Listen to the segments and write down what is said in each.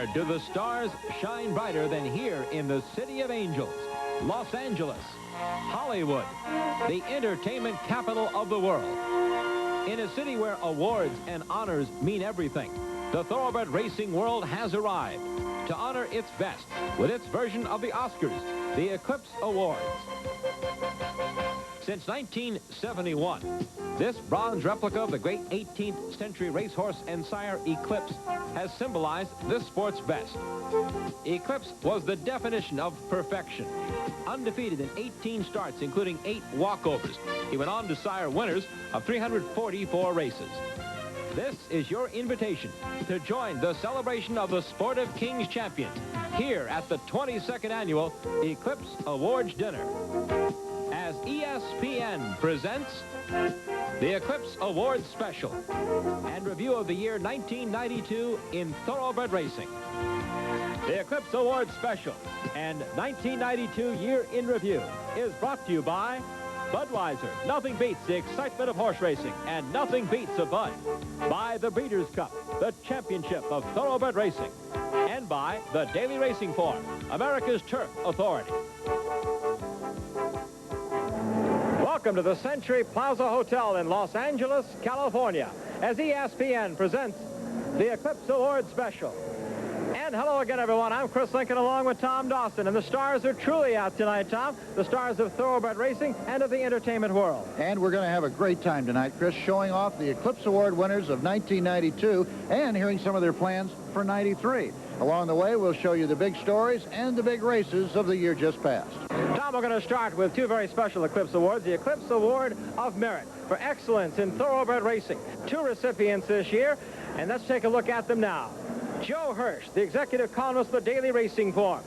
Nowhere do the stars shine brighter than here in the City of Angels, Los Angeles, Hollywood, the entertainment capital of the world. In a city where awards and honors mean everything, the thoroughbred racing world has arrived to honor its best with its version of the Oscars, the Eclipse Awards. Since 1971, this bronze replica of the great 18th century racehorse and sire Eclipse has symbolized this sport's best. Eclipse was the definition of perfection. Undefeated in 18 starts, including 8 walkovers, he went on to sire winners of 344 races. This is your invitation to join the celebration of the Sport of Kings champions here at the 22nd Annual Eclipse Awards Dinner. As ESPN presents the Eclipse Awards Special and review of the year 1992 in thoroughbred racing. The Eclipse Awards Special and 1992 Year in Review is brought to you by Budweiser. Nothing beats the excitement of horse racing, and nothing beats a Bud. By the Breeders' Cup, the championship of thoroughbred racing. And by the Daily Racing Form, America's Turf Authority. Welcome to the Century Plaza Hotel in Los Angeles, California, as ESPN presents the Eclipse Awards Special. And hello again, everyone. I'm Chris Lincoln along with Tom Dawson. And the stars are truly out tonight, Tom. The stars of thoroughbred racing and of the entertainment world. And we're going to have a great time tonight, Chris, showing off the Eclipse Award winners of 1992 and hearing some of their plans for 93. Along the way, we'll show you the big stories and the big races of the year just passed. Tom, we're going to start with 2 very special Eclipse Awards. The Eclipse Award of Merit for excellence in thoroughbred racing. 2 recipients this year, and let's take a look at them now. Joe Hirsch, the executive columnist of the Daily Racing Form.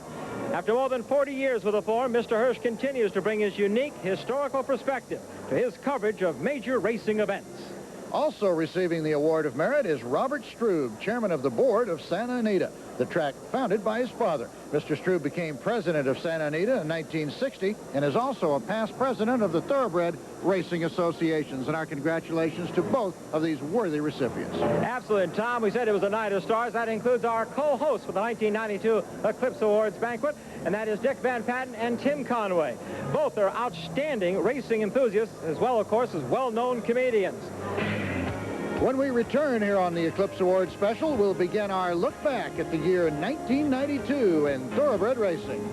After more than 40 years with the Form, Mr. Hirsch continues to bring his unique historical perspective to his coverage of major racing events. Also receiving the Award of Merit is Robert Strube, chairman of the board of Santa Anita, the track founded by his father. Mr. Strube became president of Santa Anita in 1960 and is also a past president of the Thoroughbred Racing Associations. And our congratulations to both of these worthy recipients. Absolutely, Tom. We said it was a night of stars. That includes our co-hosts for the 1992 Eclipse Awards banquet, and that is Dick Van Patten and Tim Conway. Both are outstanding racing enthusiasts, as well, of course, as well-known comedians. When we return here on the Eclipse Awards Special, we'll begin our look back at the year 1992 in thoroughbred racing.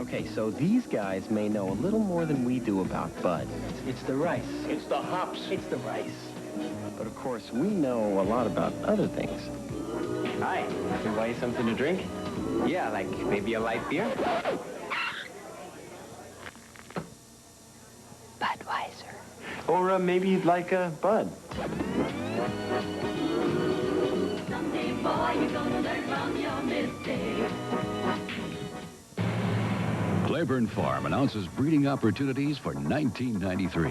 Okay, so these guys may know a little more than we do about Bud. It's the rice. It's the hops. It's the rice. But of course, we know a lot about other things. Hi, can I buy you something to drink? Yeah, like maybe a light beer? Budweiser. Or maybe you'd like a Bud. Someday, boy, you're gonna learn from your mistakes. Claiborne Farm announces breeding opportunities for 1993.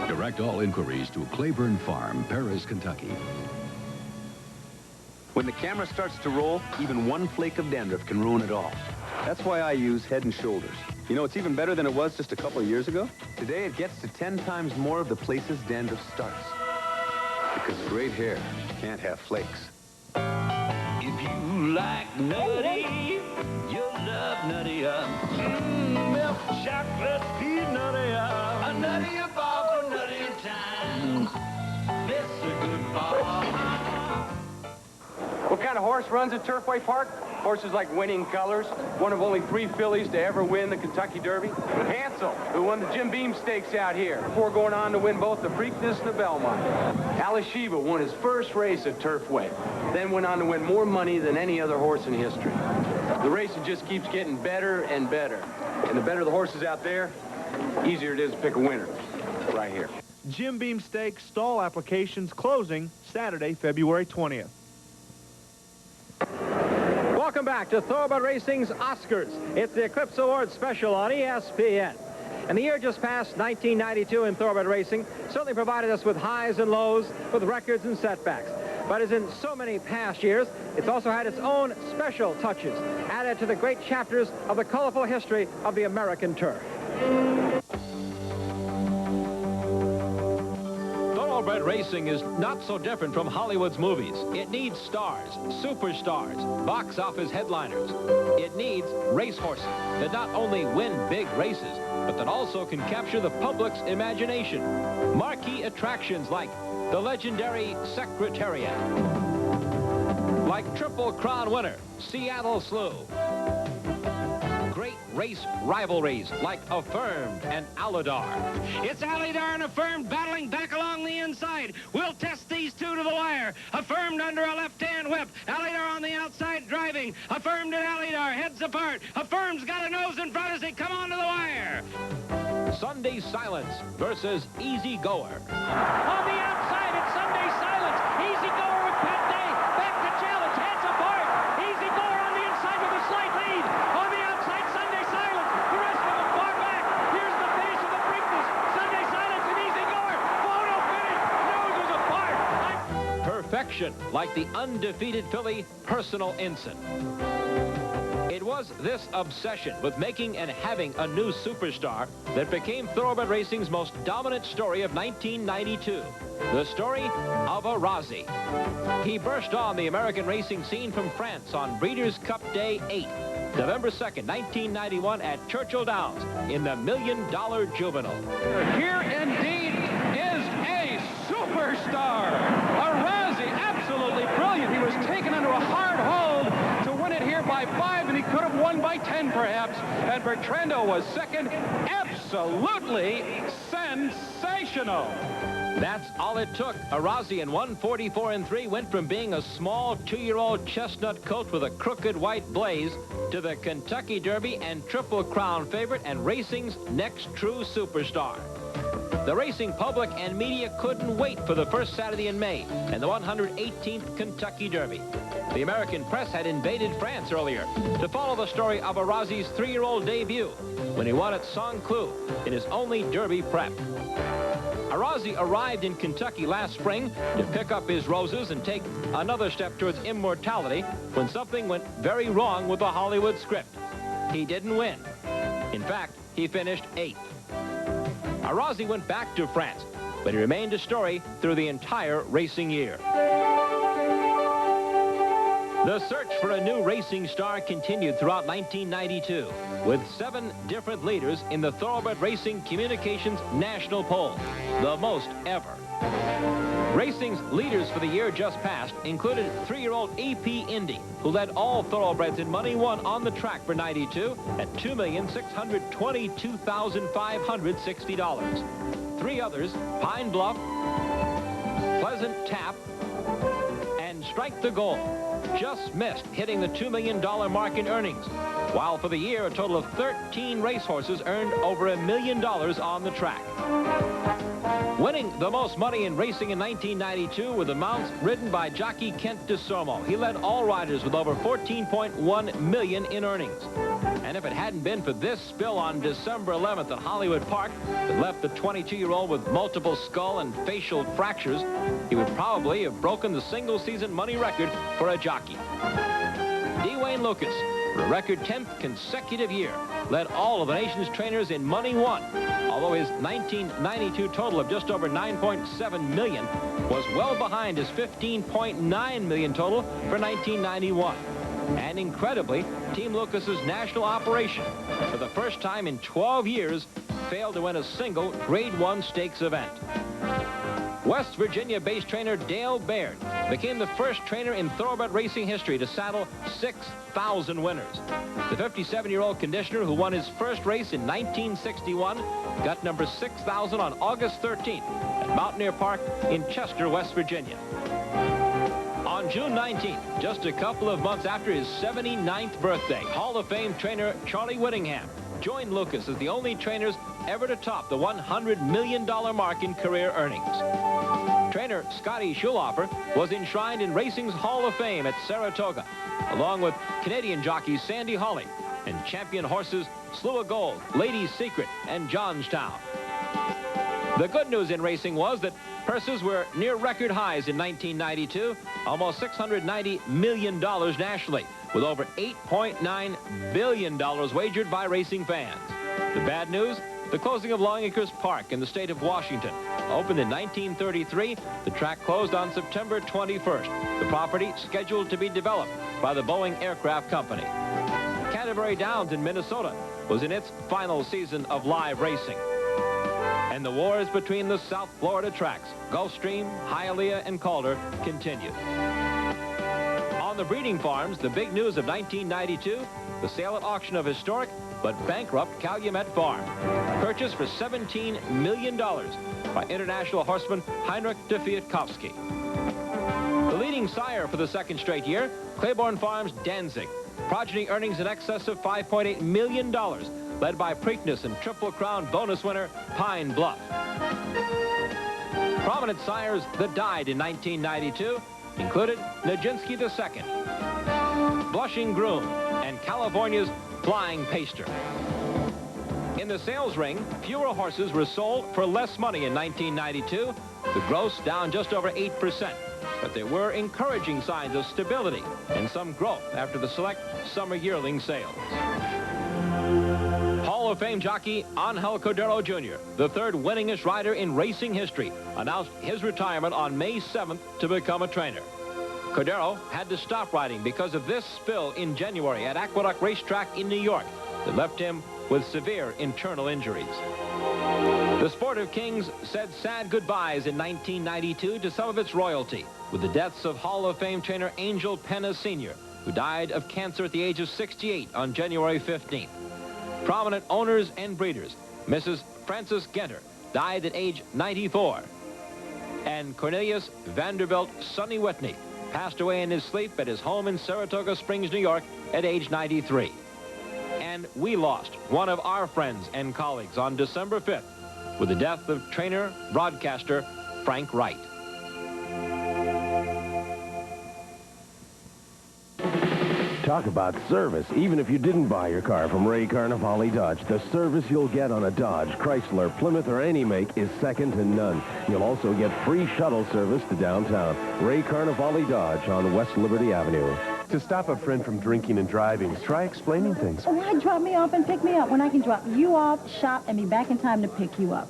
Direct all inquiries to Claiborne Farm, Paris, Kentucky. When the camera starts to roll, even one flake of dandruff can ruin it all. That's why I use Head & Shoulders. You know, it's even better than it was just a couple of years ago. Today, it gets to 10 times more of the places dandruff starts. Because great hair can't have flakes. If you like nutty, you'll love Nutty Up. Milk chocolate peanutty-up. A nutty-up all for nutty times. This a good ball. What kind of horse runs at Turfway Park? Horses like Winning Colors, one of only 3 fillies to ever win the Kentucky Derby. Hansel, who won the Jim Beam Stakes out here before going on to win both the Preakness and the Belmont. Alashiva won his first race at Turfway, then went on to win more money than any other horse in history. The racing just keeps getting better and better. And the better the horses out there, easier it is to pick a winner. Right here. Jim Beam Stakes stall applications closing Saturday, February 20th. Welcome back to Thoroughbred Racing's Oscars. It's the Eclipse Awards special on ESPN. And the year just past, 1992, in Thoroughbred Racing, certainly provided us with highs and lows, with records and setbacks. But as in so many past years, it's also had its own special touches, added to the great chapters of the colorful history of the American turf. Thoroughbred racing is not so different from Hollywood's movies. It needs stars, superstars, box office headliners. It needs racehorses that not only win big races, but that also can capture the public's imagination. Marquee attractions like the legendary Secretariat, like Triple Crown winner Seattle Slew, great race rivalries like Affirmed and Alydar. It's Alydar and Affirmed battling back along the inside. We'll test these two to the wire. Affirmed under a left-hand whip. Alydar on the outside driving. Affirmed and Alydar heads apart. Affirmed's got a nose in front as they come onto the wire. Sunday Silence versus Easy Goer. On the outside, it's Sunday Silence. Easy Goer with Pat Day. Back to challenge. Heads apart. Easy Goer on the inside with a slight lead. On the outside, Sunday Silence. The rest of them far back. Here's the finish of the Preakness. Sunday Silence and Easy Goer. Photo finish. Noses apart. Perfection, like the undefeated filly Personal Ensign. It was this obsession with making and having a new superstar that became Thoroughbred Racing's most dominant story of 1992. The story of Arazi. He burst on the American racing scene from France on Breeders' Cup Day 8, November 2nd, 1991 at Churchill Downs in the $1 Million Juvenile. Here indeed is a superstar. Arazi, absolutely brilliant. He was taken under a hard hold to win it here by 5, and he could have won by 10 perhaps. And Bertrando was second. Absolutely sensational. That's all it took. Arazi in 144-3 went from being a small 2-year-old chestnut colt with a crooked white blaze to the Kentucky Derby and Triple Crown favorite and racing's next true superstar. The racing public and media couldn't wait for the first Saturday in May and the 118th Kentucky Derby. The American press had invaded France earlier to follow the story of Arazi's 3-year-old debut when he won at Saint-Cloud in his only Derby prep. Arazi arrived in Kentucky last spring to pick up his roses and take another step towards immortality when something went very wrong with the Hollywood script. He didn't win. In fact, he finished 8th. Arazi went back to France, but he remained a story through the entire racing year. The search for a new racing star continued throughout 1992, with 7 different leaders in the Thoroughbred Racing Communications National Poll, the most ever. Racing's leaders for the year just passed included 3-year-old EP Indy, who led all thoroughbreds in money won on the track for 92 at $2,622,560. 3 others, Pine Bluff, Pleasant Tap, and Strike the Goal, just missed hitting the $2 million mark in earnings, while for the year a total of 13 racehorses earned over $1 million on the track. Winning the most money in racing in 1992 were the mounts ridden by jockey Kent DeSormo. He led all riders with over $14.1 million in earnings. And if it hadn't been for this spill on December 11th at Hollywood Park that left the 22-year-old with multiple skull and facial fractures, he would probably have broken the single-season money record for a jockey. Dwayne Lucas, for a record 10th consecutive year, led all of the nation's trainers in money won, although his 1992 total of just over $9.7 million was well behind his $15.9 million total for 1991. And incredibly, Team Lucas's national operation, for the first time in 12 years, failed to win a single Grade 1 stakes event. West Virginia-based trainer Dale Baird became the first trainer in thoroughbred racing history to saddle 6,000 winners. The 57-year-old conditioner who won his first race in 1961 got number 6,000 on August 13th at Mountaineer Park in Chester, West Virginia. On June 19th, just a couple of months after his 79th birthday, Hall of Fame trainer Charlie Whittingham joined Lucas as the only trainers ever to top the $100 million mark in career earnings. Trainer Scotty Schulhofer was enshrined in racing's Hall of Fame at Saratoga, along with Canadian jockeys Sandy Hawley and champion horses Slew of Gold, Lady's Secret, and Johnstown. The good news in racing was that purses were near record highs in 1992, almost $690 million nationally, with over $8.9 billion wagered by racing fans. The bad news? The closing of Longacres Park in the state of Washington. Opened in 1933, the track closed on September 21st. The property scheduled to be developed by the Boeing Aircraft Company. Canterbury Downs in Minnesota was in its final season of live racing. And the wars between the South Florida tracks, Gulfstream, Hialeah, and Calder, continued. On the breeding farms, the big news of 1992, the sale at auction of historic but bankrupt Calumet Farm, purchased for $17 million by international horseman Heinrich de Fiatkovsky. The leading sire for the second straight year, Claiborne Farms Danzig, progeny earnings in excess of $5.8 million, led by Preakness and Triple Crown bonus winner Pine Bluff. Prominent sires that died in 1992 included Nijinsky II, Blushing Groom, and California's Flying Paster. In the sales ring, fewer horses were sold for less money in 1992, the gross down just over 8%. But there were encouraging signs of stability and some growth after the select summer yearling sales. Hall of Fame jockey Angel Cordero Jr., the third winningest rider in racing history, announced his retirement on May 7th to become a trainer. Cordero had to stop riding because of this spill in January at Aqueduct Racetrack in New York that left him with severe internal injuries. The Sport of Kings said sad goodbyes in 1992 to some of its royalty, with the deaths of Hall of Fame trainer Angel Penna Sr., who died of cancer at the age of 68 on January 15th. Prominent owners and breeders, Mrs. Frances Genter, died at age 94. And Cornelius Vanderbilt Sonny Whitney passed away in his sleep at his home in Saratoga Springs, New York, at age 93. And we lost one of our friends and colleagues on December 5th with the death of trainer, broadcaster Frank Wright. Talk about service. Even if you didn't buy your car from Ray Carnevale Dodge, the service you'll get on a Dodge, Chrysler, Plymouth, or any make is second to none. You'll also get free shuttle service to downtown. Ray Carnevale Dodge on West Liberty Avenue. To stop a friend from drinking and driving, try explaining things. Why drop me off and pick me up when I can drop you off, shop, and be back in time to pick you up?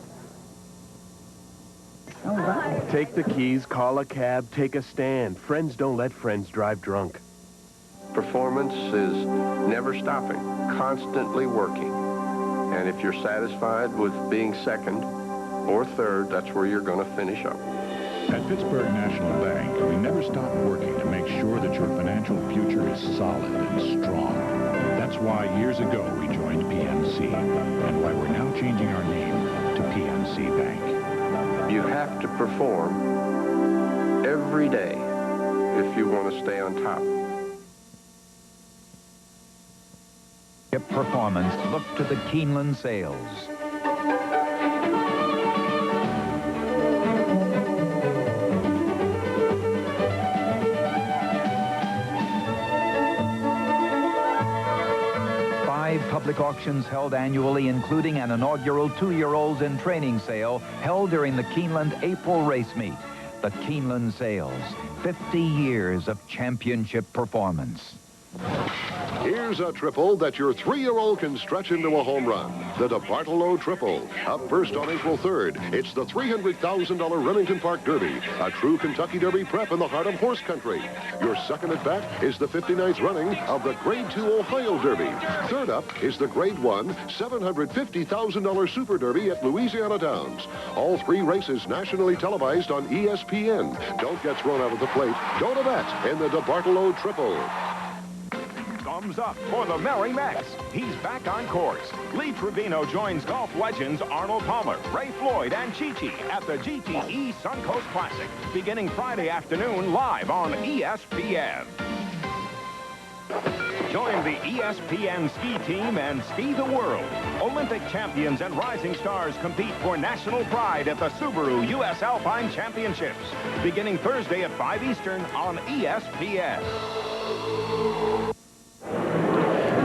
All right. Take the keys, call a cab, take a stand. Friends don't let friends drive drunk. Performance is never stopping, constantly working. And if you're satisfied with being second or third, that's where you're going to finish up. At Pittsburgh National Bank, we never stop working to make sure that your financial future is solid and strong. That's why years ago we joined PNC, and why we're now changing our name to PNC Bank. You have to perform every day if you want to stay on top. Performance, look to the Keeneland sales. Public auctions held annually, including an inaugural 2-year-olds in training sale held during the Keeneland April race meet. The Keeneland Sales, 50 years of championship performance. Here's a triple that your 3-year-old can stretch into a home run. The DeBartolo Triple. Up first on April 3rd, it's the $300,000 Remington Park Derby, a true Kentucky Derby prep in the heart of horse country. Your second at bat is the 59th running of the Grade 2 Ohio Derby. Third up is the Grade 1 $750,000 Super Derby at Louisiana Downs. All 3 races nationally televised on ESPN. Don't get thrown out of the plate. Don't bet in the DeBartolo Triple. Thumbs up for the Merry Mex. He's back on course. Lee Trevino joins golf legends Arnold Palmer, Ray Floyd, and Chi-Chi at the GTE Suncoast Classic, beginning Friday afternoon live on ESPN. Join the ESPN ski team and ski the world. Olympic champions and rising stars compete for national pride at the Subaru U.S. Alpine Championships, beginning Thursday at 5 Eastern on ESPN.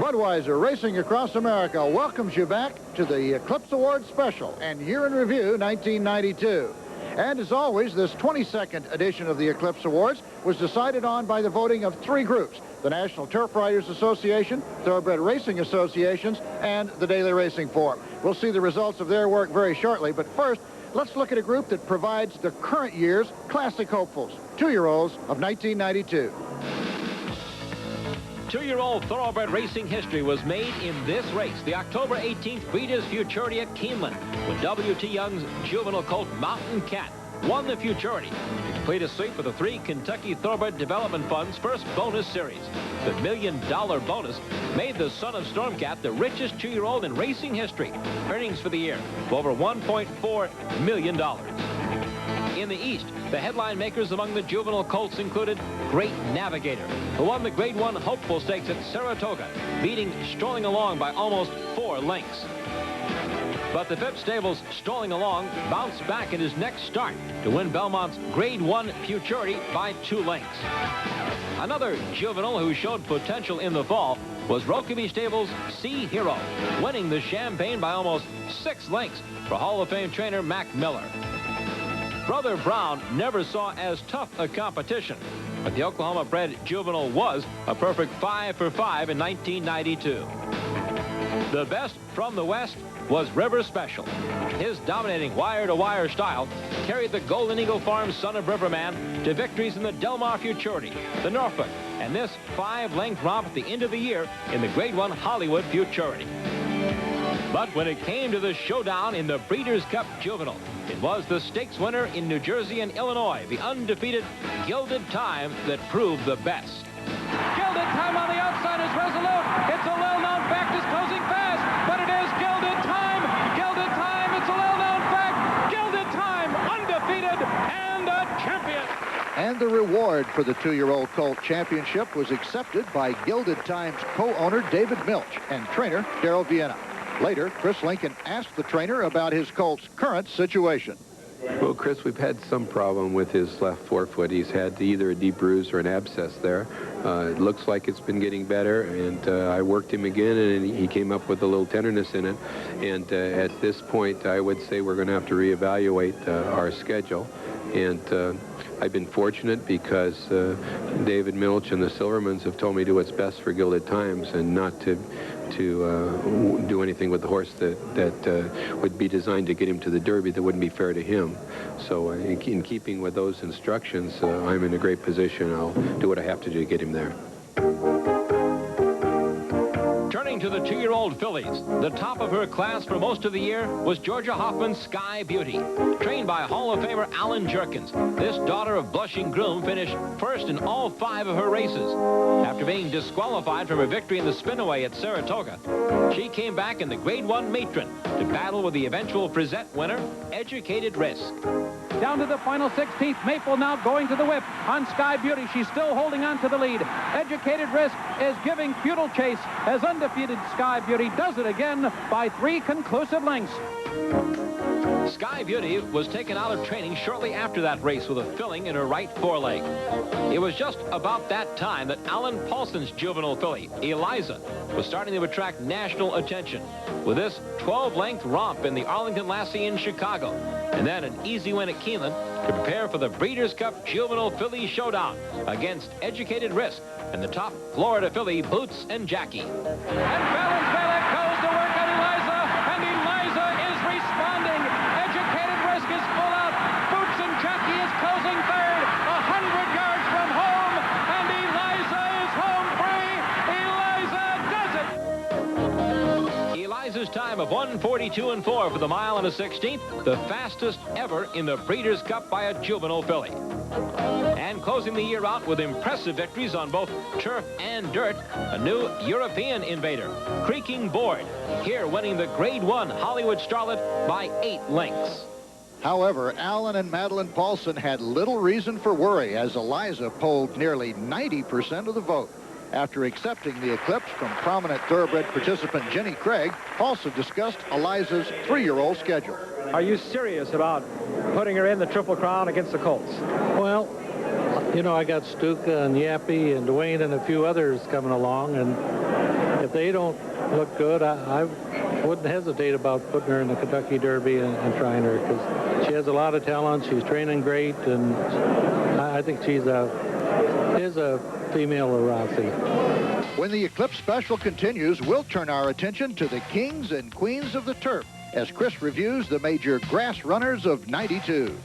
Budweiser Racing Across America welcomes you back to the Eclipse Awards Special and Year in Review 1992. And as always, this 22nd edition of the Eclipse Awards was decided on by the voting of 3 groups: the National Turf Riders Association, Thoroughbred Racing Associations, and the Daily Racing Forum. We'll see the results of their work very shortly, but first, let's look at a group that provides the current year's classic hopefuls, 2-year-olds of 1992. 2-year-old thoroughbred racing history was made in this race, the October 18th Breeders' Futurity at Keeneland, when W.T. Young's juvenile colt Mountain Cat won the Futurity to complete a sweep of the 3 Kentucky Thoroughbred Development Fund's first bonus series. The $1 million bonus made the son of Stormcat the richest 2-year-old in racing history. Earnings for the year of over $1.4 million. In the East, the headline makers among the juvenile colts included Great Navigator, who won the Grade 1 Hopeful Stakes at Saratoga, beating Strolling Along by almost 4 lengths. But the Phipps Stable's Strolling Along bounced back in his next start to win Belmont's Grade 1 Futurity by 2 lengths. Another juvenile who showed potential in the fall was Rokeby Stable's Sea Hero, winning the Champagne by almost 6 lengths for Hall of Fame trainer Mac Miller. Brother Brown never saw as tough a competition, but the Oklahoma-bred juvenile was a perfect 5 for 5 in 1992. The best from the West was River Special. His dominating wire-to-wire style carried the Golden Eagle Farms son of Riverman to victories in the Del Mar Futurity, the Norfolk, and this 5-length romp at the end of the year in the Grade 1 Hollywood Futurity. But when it came to the showdown in the Breeders' Cup Juvenile, it was the stakes winner in New Jersey and Illinois, the undefeated Gilded Time, that proved the best. Gilded Time on the outside is resolute. It's a well-known fact, is closing fast, but it is Gilded Time. Gilded Time, it's a well-known fact. Gilded Time, undefeated and a champion. And the reward for the 2-year-old colt championship was accepted by Gilded Time's co-owner David Milch and trainer Darrell Vienna. Later, Chris Lincoln asked the trainer about his colt's current situation. Well, Chris, we've had some problem with his left forefoot. He's had either a deep bruise or an abscess there. It looks like it's been getting better, and I worked him again, and he came up with a little tenderness in it. And at this point, I would say we're going to have to reevaluate our schedule. And I've been fortunate because David Milch and the Silvermans have told me to do what's best for Gilded Times and not to do anything with the horse that would be designed to get him to the Derby that wouldn't be fair to him. So in keeping with those instructions, I'm in a great position. I'll do what I have to do to get him there. Turning to the 2-year-old fillies, the top of her class for most of the year was Georgia Hoffman's Sky Beauty. Trained by Hall of Famer Alan Jerkins, this daughter of Blushing Groom finished first in all 5 of her races. After being disqualified from her victory in the Spinaway at Saratoga, she came back in the Grade 1 Matron to battle with the eventual Frisette winner, Educated Risk. Down to the final 16th. Maple now going to the whip on Sky Beauty. She's still holding on to the lead. Educated Risk is giving futile chase as undefeated Sky Beauty does it again by 3 conclusive lengths. Sky Beauty was taken out of training shortly after that race with a filling in her right foreleg. It was just about that time that Alan Paulson's juvenile filly, Eliza, was starting to attract national attention with this 12-length romp in the Arlington Lassie in Chicago, and then an easy win at Keeneland to prepare for the Breeders' Cup Juvenile Filly Showdown against Educated Risk and the top Florida filly, Boots and Jackie. And Valenzuela goes to work on Eliza, and Eliza is responding. Educated Risk is full out. Boots and Jackie is closing third, 100 yards from home, and Eliza is home free. Eliza does it. Eliza's time of 1:42.4 for the mile and a 16th, the fastest ever in the Breeders' Cup by a juvenile filly. And closing the year out with impressive victories on both turf and dirt, a new European invader, Creaking Board, here winning the Grade 1 Hollywood Starlet by 8 lengths. However, Alan and Madeline Paulson had little reason for worry as Eliza polled nearly 90% of the vote. After accepting the Eclipse from prominent thoroughbred participant Jenny Craig, also discussed Eliza's 3-year-old schedule. Are you serious about putting her in the Triple Crown against the Colts? Well, you know, I got Stuka and Yappy and Dwayne and a few others coming along, and if they don't look good, I wouldn't hesitate about putting her in the Kentucky Derby and trying her, because she has a lot of talent. She's training great, and I think she's a female Arazi. When the Eclipse special continues, we'll turn our attention to the kings and queens of the turf as Chris reviews the major grass runners of '92.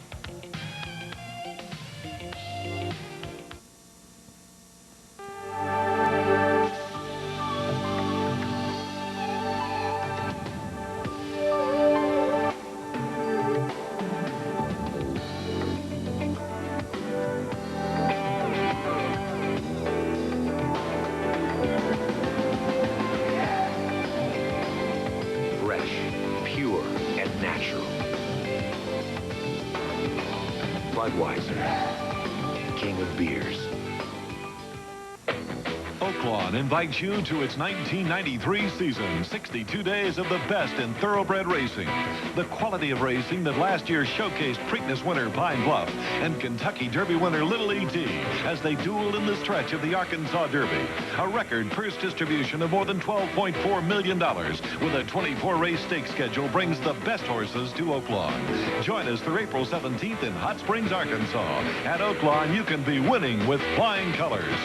King of beers. Oaklawn invites you to its 1993 season. 62 days of the best in thoroughbred racing. The quality of racing that last year showcased Preakness winner Pine Bluff and Kentucky Derby winner Little E.T. as they dueled in the stretch of the Arkansas Derby. A record purse distribution of more than $12.4 million with a 24-race stake schedule brings the best horses to Oaklawn. Join us through April 17th in Hot Springs, Arkansas. At Oaklawn, you can be winning with flying colors.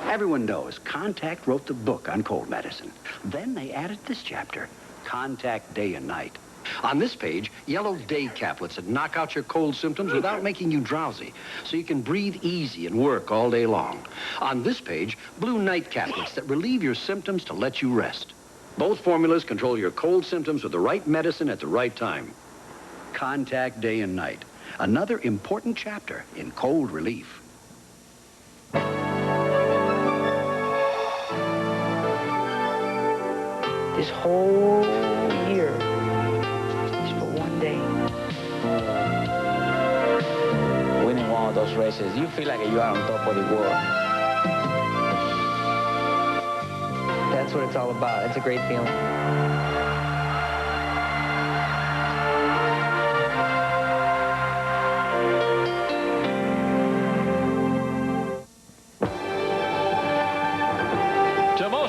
Everyone knows Contact wrote the book on cold medicine. Then they added this chapter, Contact Day and Night. On this page, yellow day caplets that knock out your cold symptoms without making you drowsy, so you can breathe easy and work all day long. On this page, blue night caplets that relieve your symptoms to let you rest. Both formulas control your cold symptoms with the right medicine at the right time. Contact Day and Night, another important chapter in cold relief. This whole year is for one day. Winning one of those races, you feel like you are on top of the world. That's what it's all about. It's a great feeling.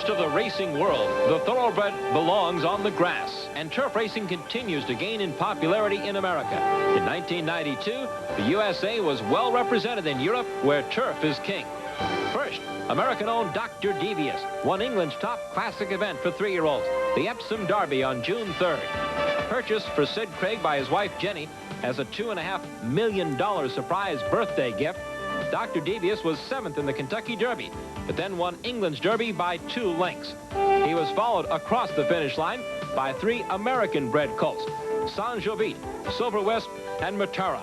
Of the racing world, the thoroughbred belongs on the grass, and turf racing continues to gain in popularity in America. In 1992, the USA was well represented in Europe, where turf is king. First, American-owned Dr. Devious won England's top classic event for 3-year-olds, the Epsom Derby on June 3rd. Purchased for Sid Craig by his wife Jenny as a $2.5 million surprise birthday gift, Dr. Devious was 7th in the Kentucky Derby, but then won England's Derby by 2 lengths. He was followed across the finish line by 3 American-bred colts, San Jovite, Silver Wisp, and Matara.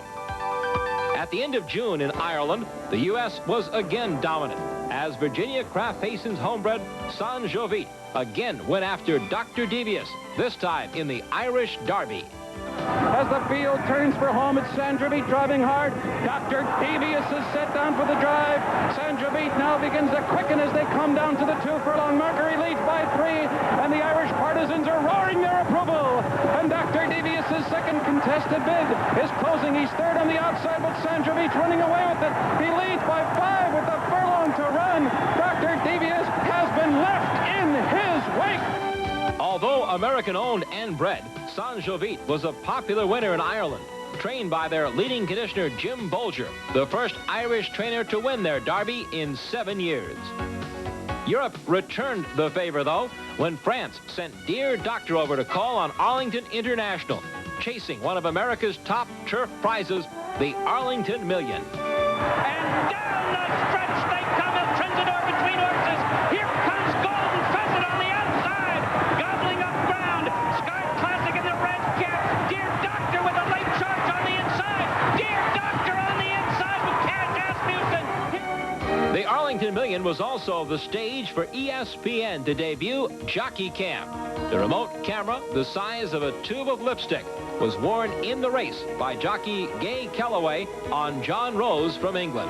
At the end of June in Ireland, the U.S. was again dominant, as Virginia Kraft Payson's homebred San Jovite again went after Dr. Devious, this time in the Irish Derby. As the field turns for home, it's San Jovite driving hard. Dr. Devious is set down for the drive. San Jovite now begins to quicken as they come down to the 2-furlong mark. He leads by 3, and the Irish partisans are roaring their approval. And Dr. Devious's second contested bid is closing. He's 3rd on the outside, but San Jovite running away with it. He leads by 5 with a furlong to run. Dr. Devious has been left in his wake. Although American-owned and bred, San Jovite was a popular winner in Ireland, trained by their leading conditioner Jim Bolger, the first Irish trainer to win their Derby in 7 years. Europe returned the favor, though, when France sent Dear Doctor over to call on Arlington International, chasing one of America's top turf prizes, the Arlington Million. And down the stretch they come, El Trenzador between horses. Here comes Golden Pheasant on the outside, gobbling up ground. Scar Classic in the red cap. Dear Doctor with a late charge on the inside. Dear Doctor on the inside with Cash Asmussen. The Arlington Million was also the stage for ESPN to debut Jockey Cam. The remote camera, the size of a tube of lipstick, was worn in the race by jockey Gay Kellaway on John Rose from England.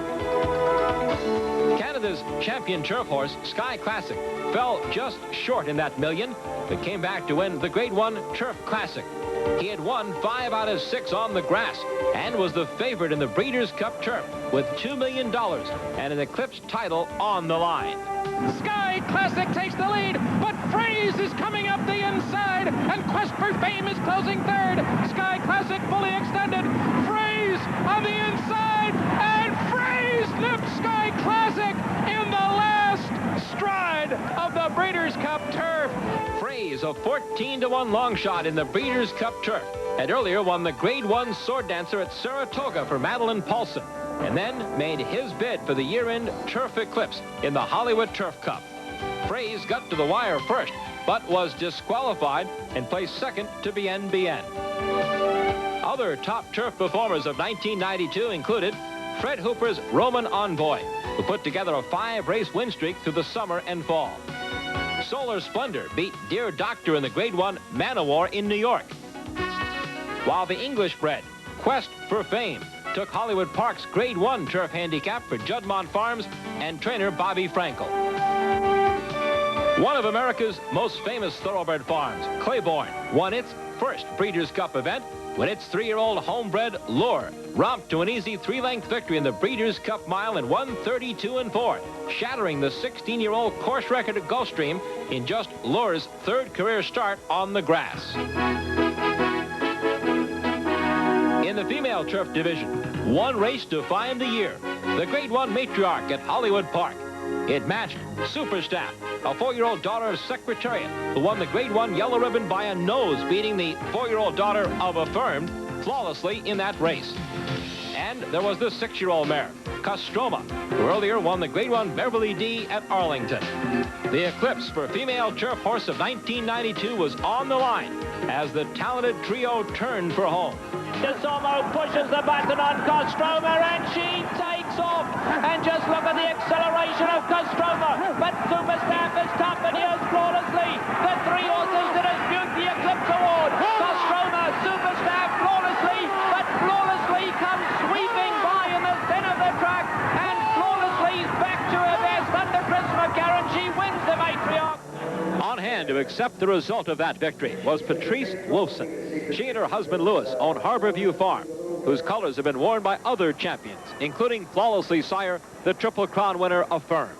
Canada's champion turf horse, Sky Classic, fell just short in that million, but came back to win the Grade 1 Turf Classic. He had won 5 out of 6 on the grass and was the favorite in the Breeders' Cup Turf with $2 million and an Eclipse title on the line. Sky Classic takes the lead, but Phrase is coming up the inside, and Quest for Fame is closing third. Sky Classic fully extended. Phrase on the inside, and Phrase lifts Sky Classic in the last stride of the Breeders' Cup Turf. Phrase, a 14-to-1 long shot in the Breeders' Cup Turf, had earlier won the Grade 1 Sword Dancer at Saratoga for Madeline Paulson, and then made his bid for the year-end Turf Eclipse in the Hollywood Turf Cup. Phrase got to the wire first, but was disqualified and placed second to BNBN. Other top turf performers of 1992 included Fred Hooper's Roman Envoy, who put together a 5-race win streak through the summer and fall. Solar Splendor beat Dear Doctor in the Grade 1 Man-O-War in New York, while the English-bred Quest for Fame took Hollywood Park's Grade 1 turf handicap for Juddmonte Farms and trainer Bobby Frankel. One of America's most famous thoroughbred farms, Claiborne, won its first Breeders' Cup event when its 3-year-old homebred Lure romped to an easy 3-length victory in the Breeders' Cup Mile in 1:32 4, shattering the 16-year-old course record at Gulfstream in just Lure's 3rd career start on the grass. In the female turf division, one race defined the year, the Grade 1 Matriarch at Hollywood Park. It matched Superstaff, a 4-year-old daughter of Secretariat, who won the Grade 1 Yellow Ribbon by a nose, beating the 4-year-old daughter of Affirmed flawlessly in that race. And there was the 6-year-old mare, Castroma, who earlier won the Grade 1 Beverly D at Arlington. The Eclipse for female turf horse of 1992 was on the line as the talented trio turned for home. DeSomo pushes the button on Castroma, and she takes off. And just look at the acceleration of Castroma. But Superstaff is companioned flawlessly. The 3 horses to dispute the Eclipse Award. Castroma, Superstaff flawlessly, but flawlessly comes sweeping by in the center of the track, and flawlessly back to her best under Chris McCarron. She wins the Matriarch. On hand to accept the result of that victory was Patrice Wolfson. She and her husband Louis own Harborview Farm, whose colors have been worn by other champions, including flawlessly sire, the Triple Crown winner Affirmed.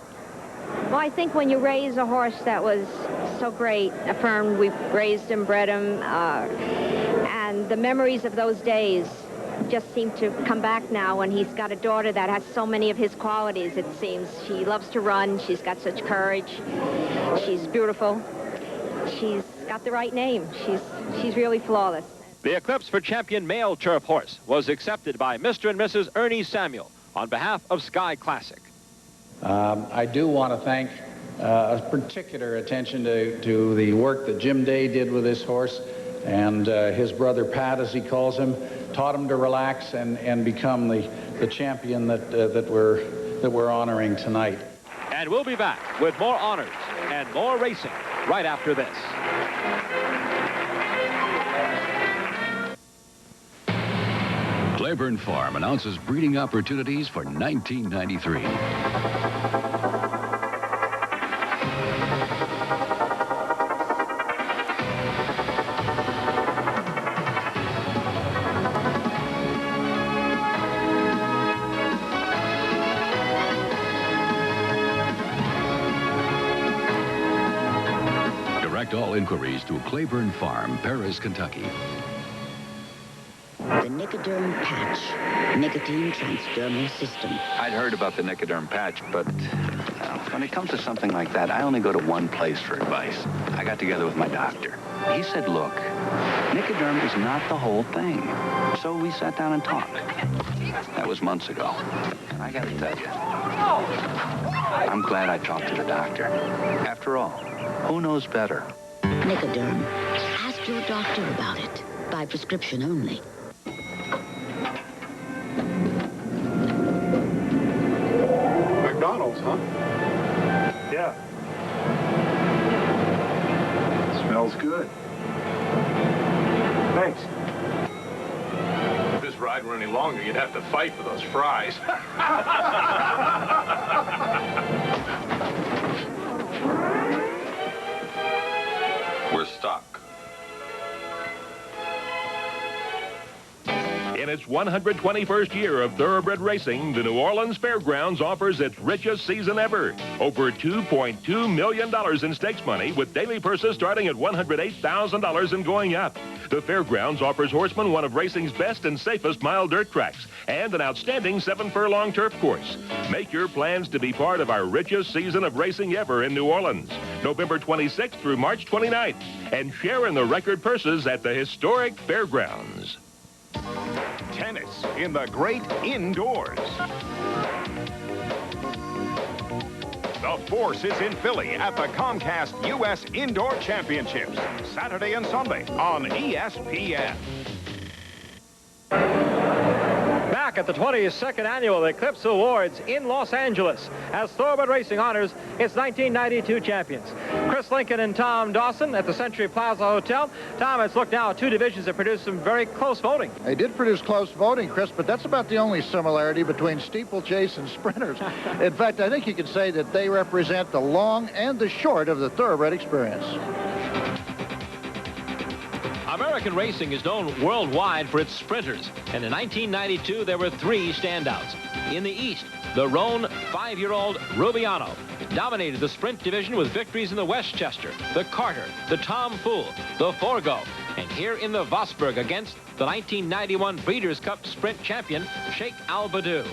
Well, I think when you raise a horse that was so great, Affirmed, we've raised him, bred him, and the memories of those days just seem to come back now when he's got a daughter that has so many of his qualities, it seems. She loves to run. She's got such courage. She's beautiful. She's got the right name. She's really flawless. The Eclipse for champion male turf horse was accepted by Mr. and Mrs. Ernie Samuel on behalf of Sky Classic. I do want to thank a particular attention to the work that Jim Day did with this horse, and his brother Pat, as he calls him, taught him to relax and become the champion that we're honoring tonight. And we'll be back with more honors and more racing right after this. Claiborne Farm announces breeding opportunities for 1993. Direct all inquiries to Claiborne Farm, Paris, Kentucky. The Nicoderm patch, nicotine transdermal system. I'd heard about the Nicoderm patch, but when it comes to something like that, I only go to one place for advice. I got together with my doctor. He said, look, Nicoderm is not the whole thing. So we sat down and talked. That was months ago. And I got to tell you, I'm glad I talked to the doctor. After all, who knows better? Nicoderm. Ask your doctor about it. By prescription only. McDonald's, huh? Yeah. Smells good. Thanks. If this ride were any longer, you'd have to fight for those fries. 121st year of thoroughbred racing, the New Orleans Fairgrounds offers its richest season ever. Over $2.2 million in stakes money, with daily purses starting at $108,000 and going up. The Fairgrounds offers horsemen one of racing's best and safest mile dirt tracks and an outstanding 7-furlong turf course. Make your plans to be part of our richest season of racing ever in New Orleans, November 26th through March 29th, and share in the record purses at the historic Fairgrounds. Tennis in the great indoors. The Force is in Philly at the Comcast U.S. Indoor Championships, Saturday and Sunday on ESPN. Back at the 22nd Annual Eclipse Awards in Los Angeles as Thoroughbred Racing honors its 1992 champions. Chris Lincoln and Tom Dawson at the Century Plaza Hotel. Tom, it's looked now at two divisions that produced some very close voting. They did produce close voting, Chris, but that's about the only similarity between steeplechase and sprinters. In fact, I think you could say that they represent the long and the short of the thoroughbred experience. American racing is known worldwide for its sprinters, and in 1992 there were three standouts. In the East, the Roan 5-year-old Rubiano dominated the sprint division with victories in the Westchester, the Carter, the Tom Fool, the Forgo, and here in the Vosburg against the 1991 Breeders' Cup Sprint champion, Sheikh Al Badou.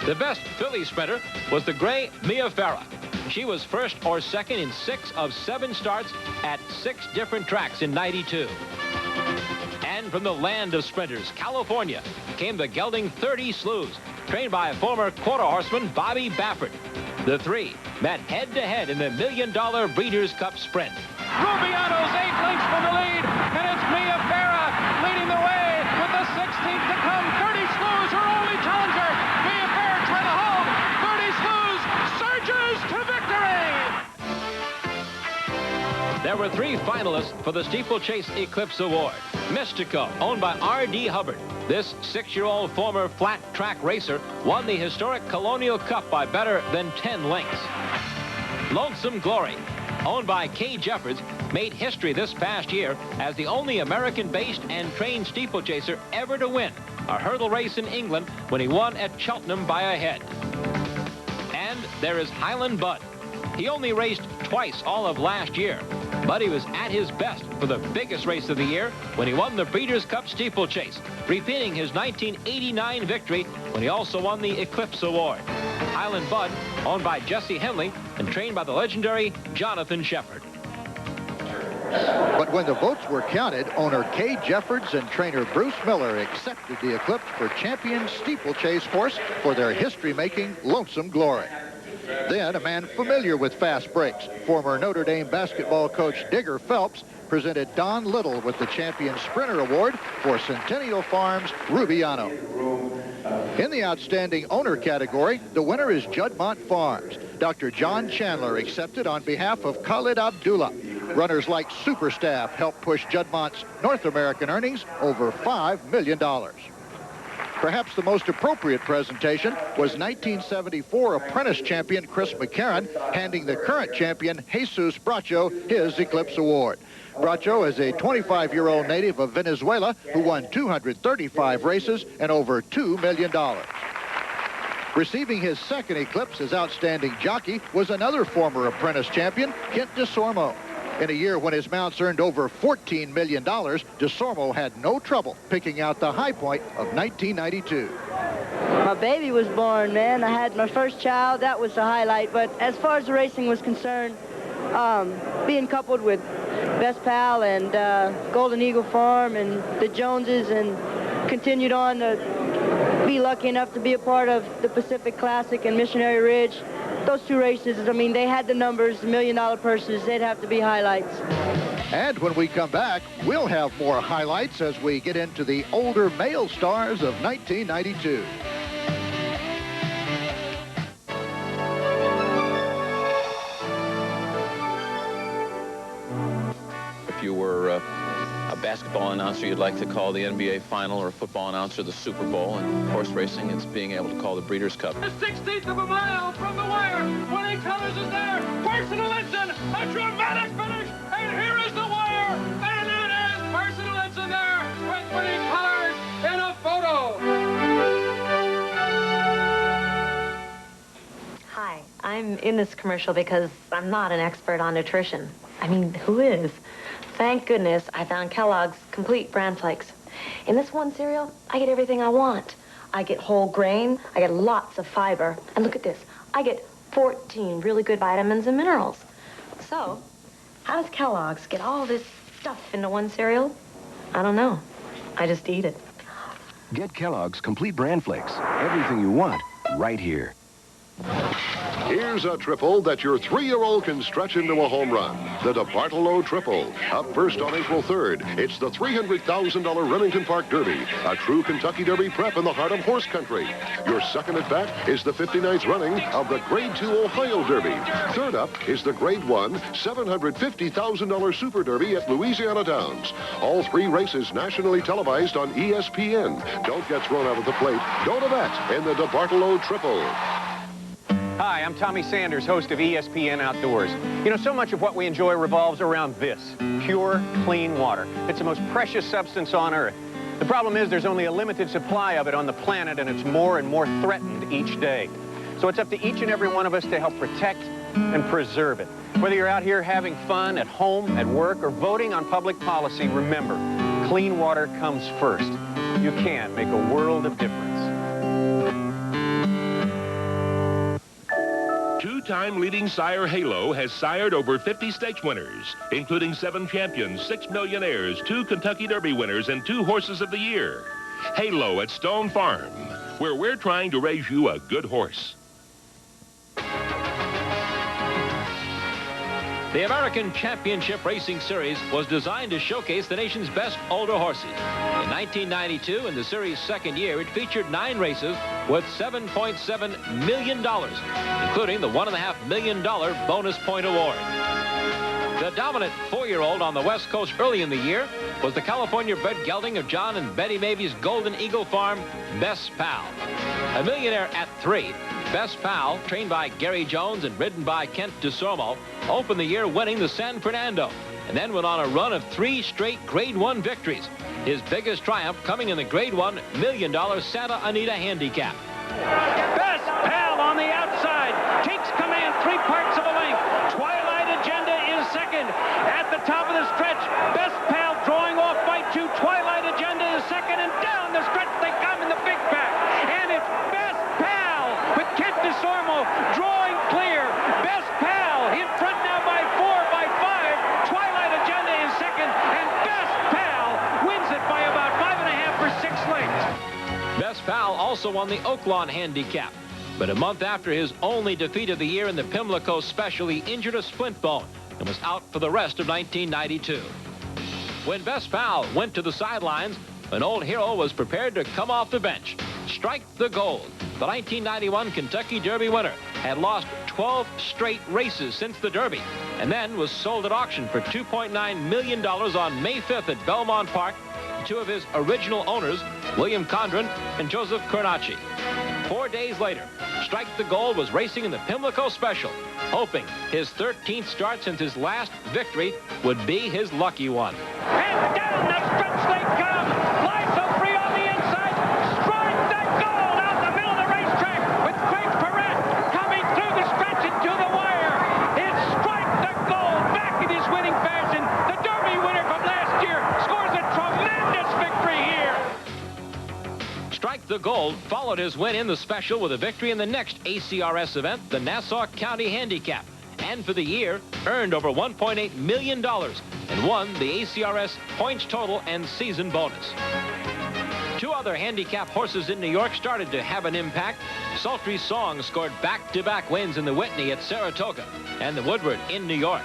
The best filly sprinter was the gray Mia Farah. She was first or second in 6 of 7 starts at 6 different tracks in '92. And from the land of sprinters, California, came the gelding 30 Slews, trained by former quarter horseman Bobby Baffert. The three met head-to-head in the $1 million Breeders' Cup Sprint. Rubiano's 8 lengths from the lead, and it's Mia Farah leading the way with the 16th to come. 30 Slews, her only challenger. Mia Farah trying to hold. 30 Slews surges to victory. There were 3 finalists for the Steeplechase Eclipse Award. Mystico, owned by R.D. Hubbard. This 6-year-old former flat track racer won the historic Colonial Cup by better than 10 lengths. Lonesome Glory, owned by Kay Jeffords, made history this past year as the only American-based and trained steeplechaser ever to win a hurdle race in England when he won at Cheltenham by a head. And there is Highland Bud. He only raced twice all of last year, but he was at his best for the biggest race of the year when he won the Breeders' Cup Steeplechase, repeating his 1989 victory when he also won the Eclipse Award. Highland Bud, owned by Jesse Henley and trained by the legendary Jonathan Shepard. But when the votes were counted, owner Kay Jeffords and trainer Bruce Miller accepted the Eclipse for champion steeplechase horse for their history-making Lonesome Glory. Then a man familiar with fast breaks, former Notre Dame basketball coach Digger Phelps, presented Don Little with the Champion Sprinter Award for Centennial Farms Rubiano. In the Outstanding Owner category, the winner is Juddmont Farms. Dr. John Chandler accepted on behalf of Khalid Abdullah. Runners like Superstaff helped push Juddmont's North American earnings over $5 million. Perhaps the most appropriate presentation was 1974 apprentice champion Chris McCarron handing the current champion Jesus Bracho his Eclipse Award. Bracho is a 25-year-old native of Venezuela who won 235 races and over $2 million. Receiving his second Eclipse as outstanding jockey was another former apprentice champion, Kent DeSormo. In a year when his mounts earned over $14 million, DeSormo had no trouble picking out the high point of 1992. My baby was born, man. I had my first child. That was the highlight. But as far as the racing was concerned, being coupled with Best Pal and Golden Eagle Farm and the Joneses, and continued on to be lucky enough to be a part of the Pacific Classic and Missionary Ridge. Those two races, I mean, they had the numbers, $1 million purses. They'd have to be highlights. And when we come back, we'll have more highlights as we get into the older male stars of 1992. If you were a basketball announcer, you'd like to call the NBA Final, or a football announcer the Super Bowl. And horse racing, it's being able to call the Breeders' Cup. A 16th of a mile from the wire. Winning colors is there. Personal Ensign, a dramatic finish. And here is the wire. And it is Personal Ensign there with winning colors in a go! Hi, I'm in this commercial because I'm not an expert on nutrition. I mean, who is? Thank goodness I found Kellogg's Complete Bran Flakes. In this one cereal, I get everything I want. I get whole grain, I get lots of fiber, and look at this, I get 14 really good vitamins and minerals. So, how does Kellogg's get all this stuff into one cereal? I don't know. I just eat it. Get Kellogg's Complete Bran Flakes. Everything you want, right here. Here's a triple that your 3-year-old can stretch into a home run. The DeBartolo Triple. Up first on April 3rd, it's the $300,000 Remington Park Derby, a true Kentucky Derby prep in the heart of horse country. Your second at bat is the 59th running of the Grade 2 Ohio Derby. Third up is the Grade 1 $750,000 Super Derby at Louisiana Downs. All 3 races nationally televised on ESPN. Don't get thrown out of the plate. Go to bat in the DeBartolo Triple. Hi, I'm Tommy Sanders, host of ESPN Outdoors. You know, so much of what we enjoy revolves around this, pure, clean water. It's the most precious substance on Earth. The problem is there's only a limited supply of it on the planet, and it's more and more threatened each day. So it's up to each and every one of us to help protect and preserve it. Whether you're out here having fun at home, at work, or voting on public policy, remember, clean water comes first. You can make a world of difference. Two-time leading sire Halo has sired over 50 stakes winners, including 7 champions, 6 millionaires, 2 Kentucky Derby winners, and 2 horses of the year. Halo at Stone Farm, where we're trying to raise you a good horse. The American Championship Racing Series was designed to showcase the nation's best older horses. In 1992, in the series' second year, it featured 9 races worth $7.7 million, including the $1.5 million bonus point award. The dominant 4-year-old on the West Coast early in the year was the California-bred gelding of John and Betty Mabie's Golden Eagle Farm, Best Pal. A millionaire at 3, Best Pal, trained by Gary Jones and ridden by Kent DeSormo, opened the year winning the San Fernando, and then went on a run of 3 straight Grade 1 victories. His biggest triumph coming in the Grade 1 $1 million Santa Anita Handicap. Best Pal on the outside, takes command 3 parts of a length. Twilight Agenda is second. At the top of the stretch, Best Pal drawing off by 2. Twilight Agenda is second, and down the stretch they come in the big pack. And it's Best Pal with Kent DeSormo drawing clear. Best Pal in front now by 4, by 5. Twilight Agenda is second, and Best Pal wins it by about 5.5 or 6 lengths. Best Pal also won the Oaklawn Handicap, but a month after his only defeat of the year in the Pimlico Special, he injured a splint bone and was out for the rest of 1992. When Best Pal went to the sidelines, an old hero was prepared to come off the bench. Strike the Gold, the 1991 Kentucky Derby winner, had lost 12 straight races since the Derby, and then was sold at auction for $2.9 million on May 5th at Belmont Park to 2 of his original owners, William Condren and Joseph Carnacci. 4 days later, Strike the Gold was racing in the Pimlico Special, hoping his 13th start since his last victory would be his lucky one. And down the stretch they come. Fly so free on the inside. Strike the Gold out the middle of the racetrack with Craig Perret coming through the stretch into the wire. It's Strike the Gold back in his winning fashion. The Derby winner from last year scores a tremendous victory here. Strike the Gold followed his win in the Special with a victory in the next ACRS event, the Nassau County Handicap, and for the year earned over $1.8 million and won the ACRS points total and season bonus. 2 other handicap horses in New York started to have an impact. Sultry Song scored back-to-back wins in the Whitney at Saratoga and the Woodward in New York.